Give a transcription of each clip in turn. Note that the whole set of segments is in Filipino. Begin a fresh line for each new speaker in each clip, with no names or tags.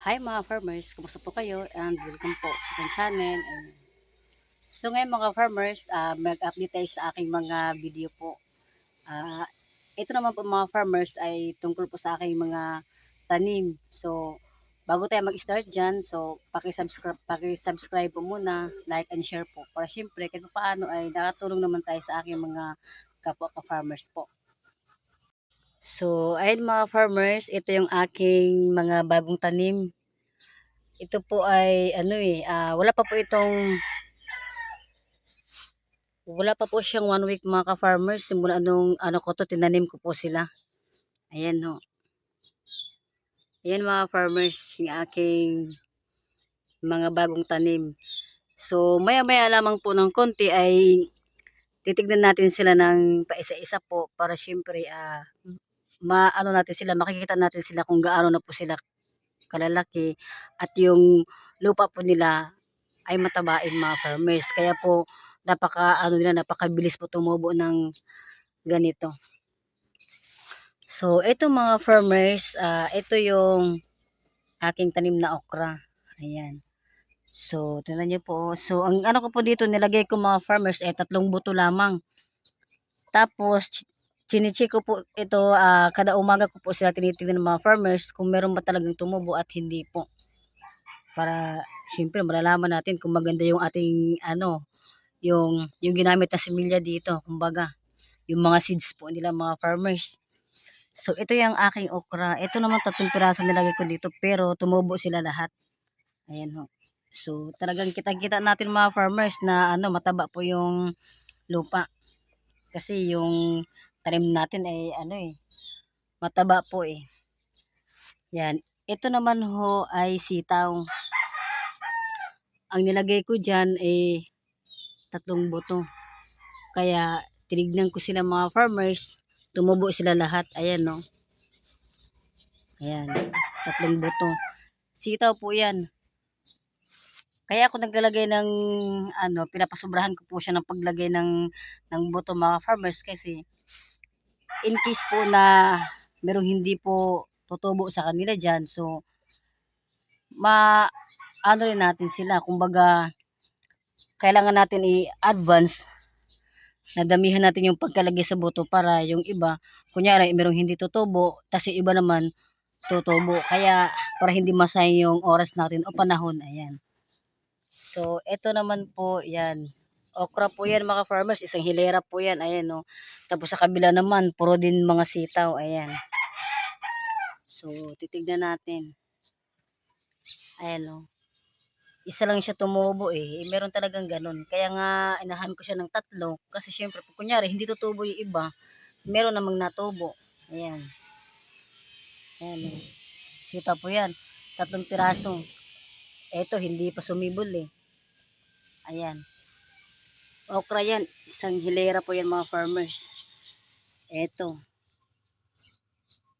Hi mga farmers, kumusta po kayo? And welcome po sa aking channel. Ayan. So ngayon mga farmers, mag-update tayo sa aking mga video po. Ah, ito naman po mga farmers ay tungkol po sa aking mga tanim. So bago tayo mag-start dyan, so paki-subscribe po muna, like and share po. Para syempre kahit paano ay nakatulong naman tayo sa aking mga kapwa ka-farmers po. So ayun mga farmers, ito yung aking mga bagong tanim. Ito po ay wala pa po siyang 1 week mga ka-farmers. Simula nung ko to, tinanim ko po sila. Ayan ho. Ayan mga farmers, yung aking mga bagong tanim. So maya maya lamang po ng konti ay titignan natin sila ng paisa-isa po para syempre natin sila, makikita natin sila kung gaano na po sila kalalaki at yung lupa po nila ay matabain mga farmers. Kaya po napakabilis po tumubo ng ganito. So ito mga farmers, ito yung aking tanim na okra. Ayan. So tingnan niyo po. So ang ko po dito nilagay ko mga farmers ay 3 buto lamang. Tapos chinichi ko po ito, kada umaga ko po sila tinitingnan ng mga farmers kung meron ba talagang tumubo at hindi po. Para siyempre malalaman natin kung maganda yung ating yung ginamit na semilya dito, kumbaga yung mga seeds po nila mga farmers. So ito yung aking okra. Ito naman 3 piraso nilagay ko dito pero tumubo sila lahat. Ayan ho. So talagang kitang-kita natin mga farmers na mataba po yung lupa. Kasi yung tanim natin ay mataba po eh. Yan. Ito naman ho ay sitaw. Ang nilagay ko diyan ay 3 buto. Kaya tinignan ko sila mga farmers, tumubo sila lahat. Ayan no. Ayan, 3 buto. Sitaw po 'yan. Kaya ako naglalagay ng pinapasobrahan ko po siya ng paglagay ng buto mga farmers kasi in case po na merong hindi po tutubo sa kanila diyan. So ma rin natin sila, kumbaga kailangan natin i-advance na damihan natin yung pagkalagay sa buto para yung iba, kunyari merong hindi tutubo, tas yung iba naman tutubo. Kaya para hindi masayang yung oras natin o panahon, ayan. So ito naman po, yan. Okra po yan mga farmers, isang hilera po yan, ayan no. Tapos sa kabila naman, puro din mga sitaw, ayan. So titignan natin. Ayan no. Isa lang siya tumubo eh. Meron talagang ganun. Kaya nga inahan ko siya ng 3 kasi syempre kunyari hindi tutubo yung iba, meron namang natubo. Ayan. Ayan oh. Sita po yan. 3 piraso. Eto hindi pa sumibol eh. Ayan. Okra yan. Isang hilera po yan mga farmers. Eto.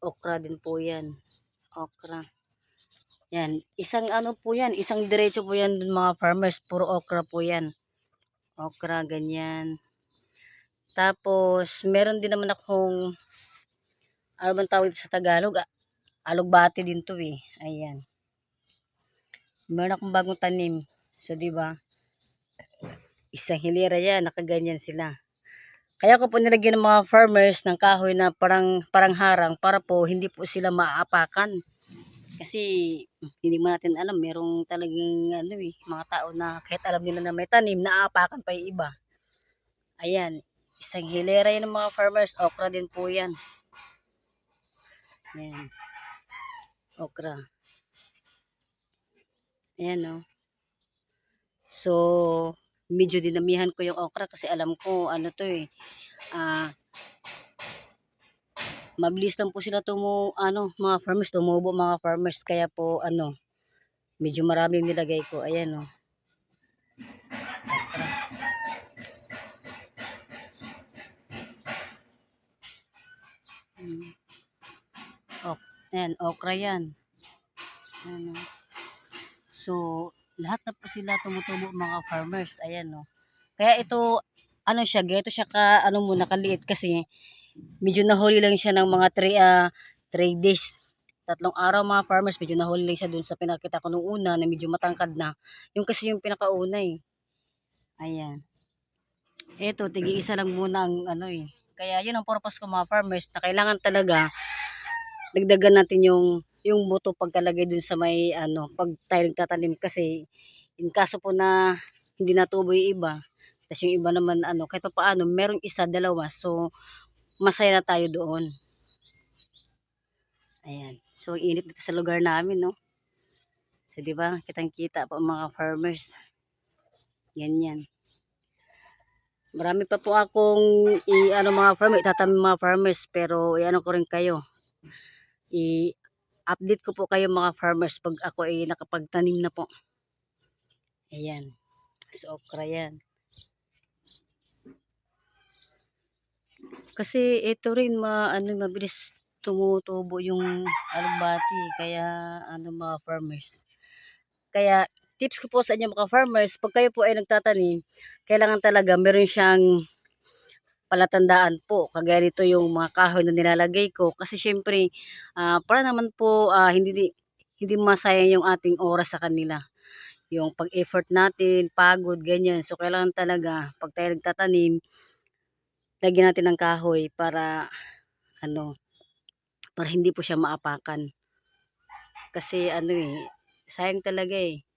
Okra din po yan. Okra. Yan. Isang po yan. Isang diretso po yan mga farmers. Puro okra po yan. Okra, ganyan. Tapos, meron din naman akong, ano bang tawag sa Tagalog? Alugbati din to eh. Ayan. Meron akong bagong tanim. So, di ba? Isang hilera yan. Nakaganyan sila. Kaya ko po nilagyan ng mga farmers ng kahoy na parang harang para po hindi po sila maaapakan. Kasi hindi mo natin alam, merong talagang mga tao na kahit alam nila na may tanim, naaapakan pa yung iba. Ayan, isang hilera yan ng mga farmers. Okra din po yan. Ayan, okra. Ayan no. So, medyo dinamihan ko yung okra kasi alam ko to eh. Mabilis lang po sila mga farmers tumubo mga farmers, kaya po medyo maraming nilagay ko. Ayan oh. Ayan, okra yan. Ayan oh. So, lahat na po sila tumutubo mga farmers. Ayan oh. Kaya ito gato siya kaliit kasi medyo nahuli lang siya ng mga 3 days. 3 araw mga farmers, medyo nahuli lang siya dun sa pinakita ko nung una na medyo matangkad na. Yung kasi yung pinakauna eh. Ayan. Eto, tig-iisa lang muna ang ano eh. Kaya yun ang purpose ko mga farmers, na kailangan talaga dagdagan natin yung buto pagkalagay dun sa may ano, pag tayo nagtatanim kasi in kaso po na hindi natubo yung iba, tas yung iba naman ano, kahit pa paano merong isa, dalawa, so masaya na tayo doon. Ayan. So, ang init dito sa lugar namin, no? So, di ba? Kitang-kita po ang mga farmers. Ganyan. Marami pa po akong ano mga farmers, itatanim mga farmers, pero i-ano ko rin kayo. I-update ko po kayo mga farmers pag ako ay nakapagtanim na po. Ayan. So, okra yan. Kasi ito rin mabilis tumutubo yung alugbati, kaya ano mga farmers. Kaya tips ko po sa inyo mga farmers, pag kayo po ay nagtatanim, kailangan talaga meron siyang palatandaan po. Kagaya nito yung mga kahoy na nilalagay ko kasi syempre para naman po hindi masayang yung ating oras sa kanila. Yung pag-effort natin, pagod, ganyan. So kailangan talaga pag tayo nagtatanim, lagyan natin ng kahoy para ano, para hindi po siya maapakan. Kasi ano sayang talaga eh.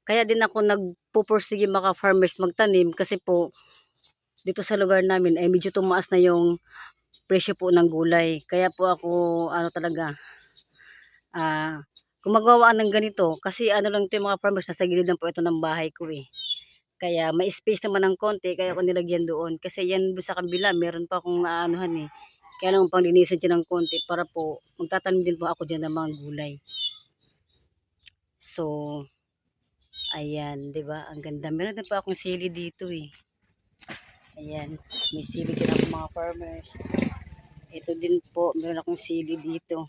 Kaya din ako nagpupursige mga farmers magtanim kasi po dito sa lugar namin ay medyo tumaas na yung presyo po ng gulay. Kaya po ako ano talaga gumagawa ng ganito kasi ano lang ito yung mga farmers, nasa gilid lang po ito ng bahay ko eh. Kaya may space naman ng konti, kaya ako nilagyan doon. Kasi yan sa kabila, meron pa akong aanuhan eh. Kaya lang pang linisan dyan ng konti para po magtatanim din po ako dyan ng mga gulay. So, ayan, 'di ba? Ang ganda. Meron din pa akong sili dito eh. Ayan, may sili din ako mga farmers. Ito din po, meron akong sili dito.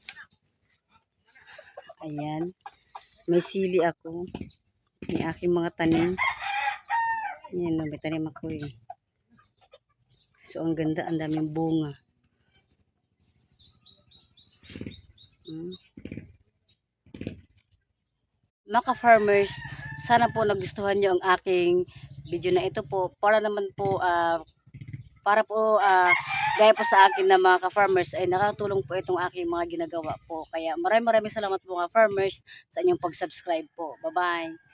Ayan, may sili ako. May aking mga tanim. Ayan, may tanim ako eh. So, ang ganda, ang daming bunga. Mga farmers, sana po nagustuhan nyo ang aking video na ito po para naman po gaya po sa akin na mga ka-farmers ay nakatulong po itong aking mga ginagawa po. Kaya maraming salamat po mga farmers sa inyong pag-subscribe po. Bye-bye!